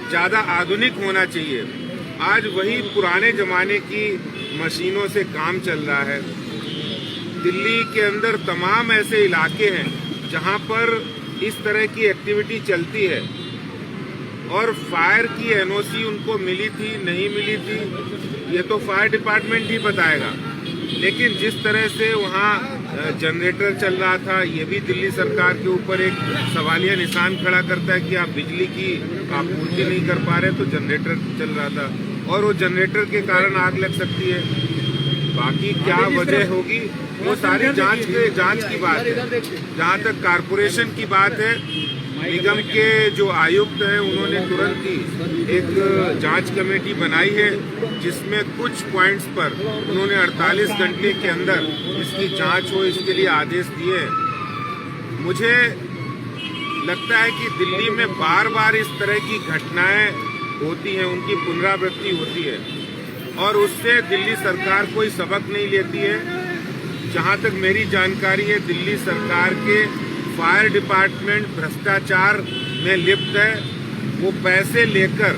ज़्यादा आधुनिक होना चाहिए। आज वही पुराने ज़माने की मशीनों से काम चल रहा है। दिल्ली के अंदर तमाम ऐसे इलाके हैं जहां पर इस तरह की एक्टिविटी चलती है और फायर की एनओसी उनको मिली थी नहीं मिली थी ये तो फायर डिपार्टमेंट ही बताएगा। लेकिन जिस तरह से वहाँ जनरेटर चल रहा था, ये भी दिल्ली सरकार के ऊपर एक सवालिया निशान खड़ा करता है कि आप बिजली की आपूर्ति नहीं कर पा रहे, तो जनरेटर चल रहा था और वो जनरेटर के कारण आग लग सकती है। बाकी क्या वजह होगी वो सारी जांच की बात है। जहाँ तक कारपोरेशन की बात है, निगम के जो आयुक्त हैं उन्होंने तुरंत ही एक जांच कमेटी बनाई है जिसमें कुछ पॉइंट्स पर उन्होंने 48 घंटे के अंदर इसकी जांच हो, इसके लिए आदेश दिए। मुझे लगता है कि दिल्ली में बार बार इस तरह की घटनाएं होती हैं, उनकी पुनरावृत्ति होती है और उससे दिल्ली सरकार कोई सबक नहीं लेती है। जहां तक मेरी जानकारी है, दिल्ली सरकार के फायर डिपार्टमेंट भ्रष्टाचार में लिप्त है। वो पैसे लेकर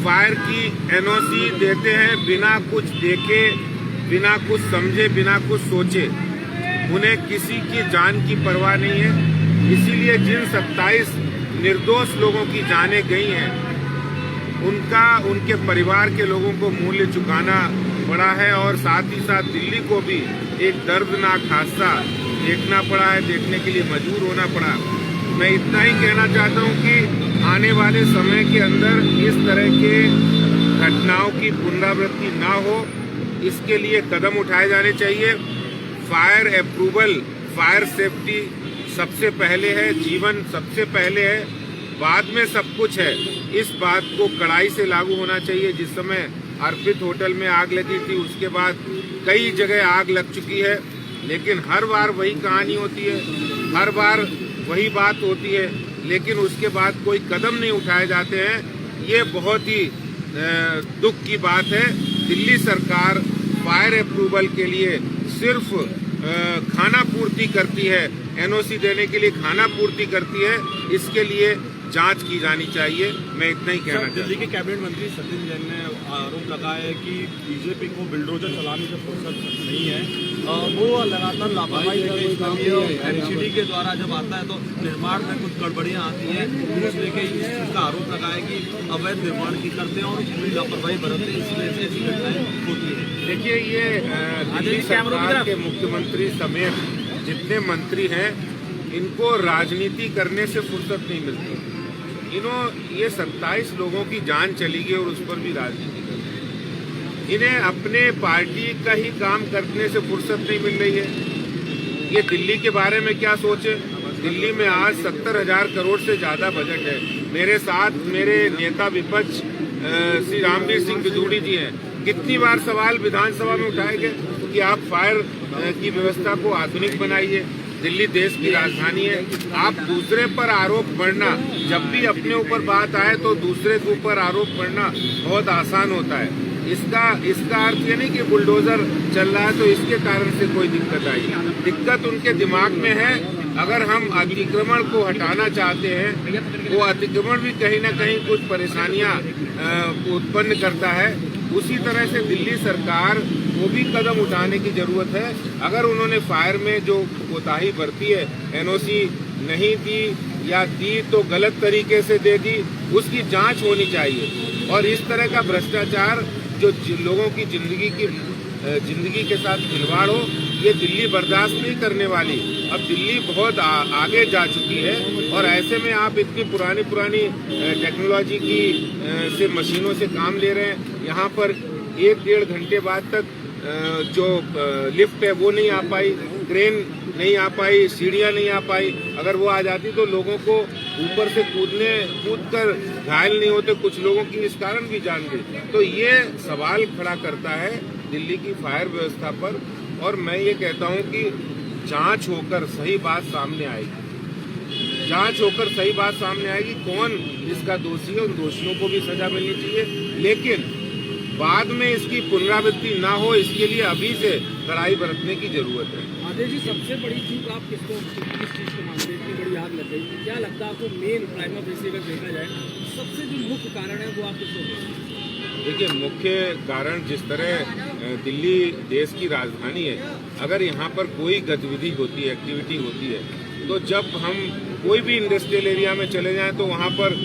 फायर की एनओसी देते हैं बिना कुछ देखे, बिना कुछ समझे, बिना कुछ सोचे। उन्हें किसी की जान की परवाह नहीं है। इसीलिए जिन 27 निर्दोष लोगों की जानें गई हैं, उनके परिवार के लोगों को मूल्य चुकाना पड़ा है और साथ ही साथ दिल्ली को भी एक दर्दनाक हादसा देखना पड़ा है, देखने के लिए मजबूर होना पड़ा। मैं इतना ही कहना चाहता हूं कि आने वाले समय के अंदर इस तरह के घटनाओं की पुनरावृत्ति ना हो, इसके लिए कदम उठाए जाने चाहिए। फायर अप्रूवल, फायर सेफ्टी सबसे पहले है, जीवन सबसे पहले है, बाद में सब कुछ है। इस बात को कड़ाई से लागू होना चाहिए। जिस समय अर्पित होटल में आग लगी थी, उसके बाद कई जगह आग लग चुकी है, लेकिन हर बार वही कहानी होती है, हर बार वही बात होती है, लेकिन उसके बाद कोई कदम नहीं उठाए जाते हैं। ये बहुत ही दुख की बात है। दिल्ली सरकार फायर अप्रूवल के लिए सिर्फ खाना पूर्ति करती है, एनओसी देने के लिए खाना पूर्ति करती है। इसके लिए जांच की जानी चाहिए। मैं इतना ही कहना चाहता हूं। दिल्ली के कैबिनेट मंत्री सचिन जैन ने आरोप लगाया है कि बीजेपी को बुलडोजर चलाने से फुर्सत नहीं है। वो लगातार लापरवाही एनसीडी के द्वारा जब आता है तो निर्माण में कुछ गड़बड़ियां आती हैं, पुलिस लेके इसका आरोप लगाया कि अवैध निर्माण की करते हैं और पूरी लापरवाही बरतते हैं, इस वजह से ऐसी घटनाएं होती है। देखिए, ये दिल्ली सरकार के मुख्यमंत्री समेत जितने मंत्री हैं, इनको राजनीति करने से फुर्सत नहीं मिलती। ये 27 लोगों की जान चली गई और उस पर भी राजनीति कर रहे हैं। इन्हें अपने पार्टी का ही काम करने से फुर्सत नहीं मिल रही है। ये दिल्ली के बारे में क्या सोचे। दिल्ली में आज 70,000 करोड़ से ज्यादा बजट है। मेरे साथ मेरे नेता विपक्ष श्री रामवीर सिंह बिदूड़ी जी हैं। कितनी बार सवाल विधानसभा में उठाए गए कि आप फायर की व्यवस्था को आधुनिक बनाइए। दिल्ली देश की राजधानी है। आप दूसरे पर आरोप बढ़ना, जब भी अपने ऊपर बात आए तो दूसरे के ऊपर आरोप बढ़ना बहुत आसान होता है। इसका अर्थ ये नहीं कि बुलडोजर चल रहा है तो इसके कारण से कोई दिक्कत आई। दिक्कत उनके दिमाग में है। अगर हम अतिक्रमण को हटाना चाहते हैं, वो अतिक्रमण भी कहीं ना कहीं कुछ परेशानियां उत्पन्न करता है। उसी तरह से दिल्ली सरकार को भी कदम उठाने की जरूरत है। अगर उन्होंने फायर में जो कोताही बरती है, एनओसी नहीं दी या दी तो गलत तरीके से दे दी, उसकी जांच होनी चाहिए। और इस तरह का भ्रष्टाचार जो लोगों की जिंदगी के साथ खिलवाड़ हो, ये दिल्ली बर्दाश्त नहीं करने वाली। अब दिल्ली बहुत आगे जा चुकी है और ऐसे में आप इतनी पुरानी टेक्नोलॉजी की से मशीनों से काम ले रहे हैं। यहाँ पर 1-1.5 घंटे बाद तक जो लिफ्ट है वो नहीं आ पाई, क्रेन नहीं आ पाई, सीढ़ियाँ नहीं आ पाई। अगर वो आ जाती तो लोगों को ऊपर से कूद कर घायल नहीं होते, कुछ लोगों की इस कारण भी जान गई। तो ये सवाल खड़ा करता है दिल्ली की फायर व्यवस्था पर। और मैं ये कहता हूँ कि जांच होकर सही बात सामने आएगी। जांच होकर सही बात सामने आएगी, कौन इसका दोषी है, उन दोषियों को भी सजा मिलनी चाहिए। लेकिन बाद में इसकी पुनरावृत्ति ना हो, इसके लिए अभी से कड़ाई बरतने की जरूरत है। आदेश जी, सबसे बड़ी चूक आप किस चीज को मानते हैं? इतनी बड़ी आग लग गई, क्या लगता है आपको? मेन प्राइमा फेसी अगर देखा जाए, सबसे जो मुख्य मुख्य कारण है वो आप किसको देखें? देखिए, मुख्य कारण जिस तरह दिल्ली देश की राजधानी है, अगर यहाँ पर कोई गतिविधि होती है, एक्टिविटी होती है, तो जब हम कोई भी इंडस्ट्रियल एरिया में चले जाएं तो वहाँ पर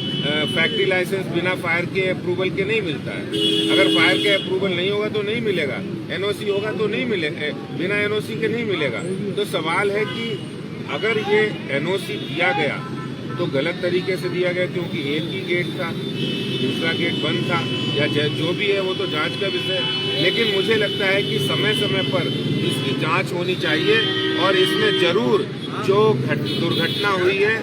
फैक्ट्री लाइसेंस बिना फायर के अप्रूवल के नहीं मिलता है। अगर फायर के अप्रूवल नहीं होगा तो नहीं मिलेगा, एनओसी होगा तो नहीं मिलेगा, बिना एनओसी के नहीं मिलेगा। तो सवाल है कि अगर ये एनओसी दिया गया तो गलत तरीके से दिया गया, क्योंकि एक ही गेट था, दूसरा गेट बंद था, या जो भी है वो तो जांच का विषय है। लेकिन मुझे लगता है कि समय समय पर इसकी जांच होनी चाहिए और इसमें जरूर जो दुर्घटना हुई है,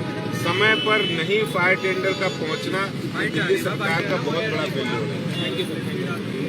समय पर नहीं फायर टेंडर का पहुंचना दिल्ली सरकार का बहुत बड़ा फेल्योर है। Thank you sir.